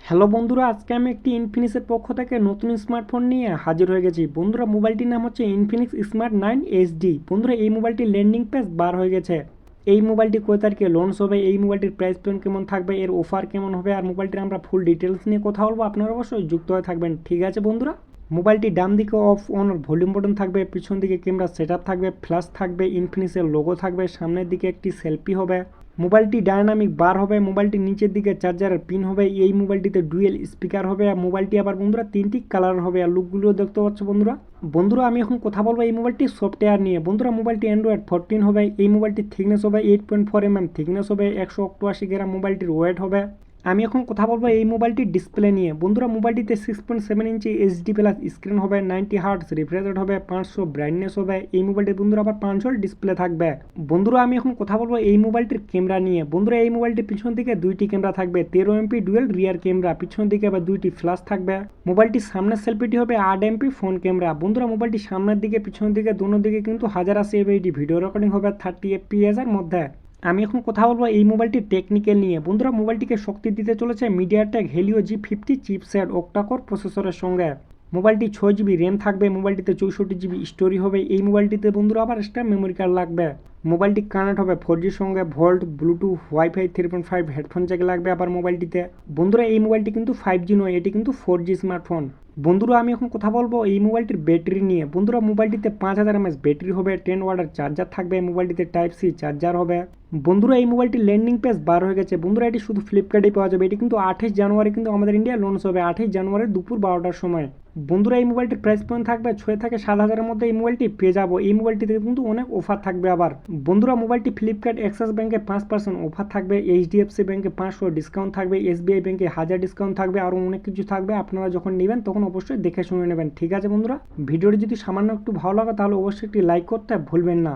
Hello বন্ধুরা, আজকে আমি একটি ইনফিনিক্সের পক্ষ থেকে নতুন স্মার্টফোন নিয়ে হাজির হয়ে গেছি। বন্ধুরা, মোবাইলটির নাম হচ্ছে ইনফিনিক্স স্মার্ট 9 এইচডি। বন্ধুরা, এই মোবাইলটির ল্যান্ডিং পেজ বার হয়ে গেছে। এই মোবাইলটি কয় তারিখে লঞ্চ হবে, এই মোবাইলটির প্রাইস পয়েন্ট কেমন থাকবে, এর অফার কেমন হবে, আর মোবাইলটির আমরা ফুল ডিটেলস নিয়ে কথা বলবো। আপনারা অবশ্যই যুক্ত হয়ে থাকবেন। ঠিক আছে বন্ধুরা, মোবাইলটি ডান দিকে অফ অন ভলিউম বাটন থাকবে, পিছন দিকে ক্যামেরা সেটআপ থাকবে, ফ্ল্যাশ থাকবে, ইনফিনিক্সের লোগো থাকবে, সামনের দিকে একটি সেলফি হবে। মোবাইলটি ডায়নামিক বার হবে, মোবাইলটি নিচের দিকে চার্জারের পিন হবে, এই মোবাইলটিতে ডুয়েল স্পিকার হবে, আর মোবাইলটি আবার বন্ধুরা তিনটি কালার হবে, আর লুকগুলো দেখতে পাচ্ছ বন্ধুরা। বন্ধুরা, আমি এখন কথা বলবো এই মোবাইলটির সফটওয়্যার নিয়ে। বন্ধুরা, মোবাইলটি অ্যান্ড্রয়েড 14 হবে, এই মোবাইলটির থিকনেস হবে 8.4 mm থিকনেস হবে, 188 গ্রাম মোবাইলটির ওয়েট হবে। আমি এখন কথা বলবো এই মোবাইলটির ডিসপ্লে নিয়ে। বন্ধুরা, মোবাইলটিতে 6.7 ইঞ্চি এইচডি প্লাস স্ক্রিন হবে, 90 হার্টস রিফ্রেশ রেট হবে, 500 ব্রাইটনেস হবে। এই মোবাইলটির বন্ধুরা আবার 5 ডিসপ্লে থাকবে। বন্ধুরা, আমি এখন কথা বলবো এই মোবাইলটির ক্যামেরা নিয়ে। বন্ধুরা, এই মোবাইলটির পিছন দিকে দুইটি ক্যামেরা থাকবে, 13 MP ডুয়েল রিয়ার ক্যামেরা, পিছন দিকে আবার দুইটি ফ্ল্যাশ থাকবে। মোবাইলটির সামনের সেলফিটি হবে 8 MP ফোন ক্যামেরা। বন্ধুরা, মোবাইলটির সামনের দিকে পিছন দিকে দুনো দিকে কিন্তু 1080 এটি ভিডিও রেকর্ডিং হবে 30 FPS এর মধ্যে। আমি এখন কথা বলবো এই মোবাইলটির টেকনিক্যাল নিয়ে। বন্ধুরা, মোবাইলটিকে শক্তি দিতে চলেছে MediaTek Helio G50 chipset octa-core প্রসেসরের সঙ্গে। মোবাইলটি 6 GB র্যাম থাকবে, মোবাইলটিতে 64 GB স্টোরি হবে। এই মোবাইলটিতে বন্ধুরা আবার এক্সট্রা মেমোরি কার্ড লাগবে। মোবাইলটি কানেক্ট হবে 4Gর সঙ্গে, volt, Bluetooth, wifi 3.5 headphone Jack লাগবে আবার মোবাইলটিতে। বন্ধুরা, এই মোবাইলটি কিন্তু 5G নয়, এটি কিন্তু 4G স্মার্টফোন। বন্ধুরা, আমি এখন কথা বলবো এই মোবাইলটির ব্যাটারি নিয়ে। বন্ধুরা, মোবাইলটিতে 5000 mAh ব্যাটারি হবে, 10 ওয়াটের চার্জার থাকবে, মোবাইলটিতে টাইপ সি চার্জার হবে। বন্ধুরা, এই মোবাইলটির ল্যান্ডিং পেজ বার হয়ে গেছে। বন্ধুরা, এটি শুধু ফ্লিপকার্টেই পাওয়া যাবে। এটি কিন্তু 28 জানুয়ারি কিন্তু আমাদের ইন্ডিয়া লঞ্চ হবে, 28 জানুয়ারি দুপুর 12টার সময়। বন্ধুরা, এই মোবাইলটির প্রাইস পয়েন্ট থাকবে 6 থেকে 7 হাজারের মধ্যে এই মোবাইলটি পেয়ে যাবো। এই মোবাইলটিতে কিন্তু অনেক অফার থাকবে আবার। বন্ধুরা, মোবাইলটি ফ্লিপকার্ট অ্যাক্সিস ব্যাংকে 5% অফার থাকবে, HDFC ব্যাংকে 500 ডিসকাউন্ট থাকবে, SBI ব্যাংকে 1000 ডিসকাউন্ট থাকবে, আরও অনেক কিছু থাকবে। আপনারা যখন নেবেন তখন অবশ্যই দেখে শুনে নেবেন। ঠিক আছে বন্ধুরা, ভিডিওটি যদি সামান্য একটু ভালো লাগে তাহলে অবশ্যই একটি লাইক করতে ভুলবেন না।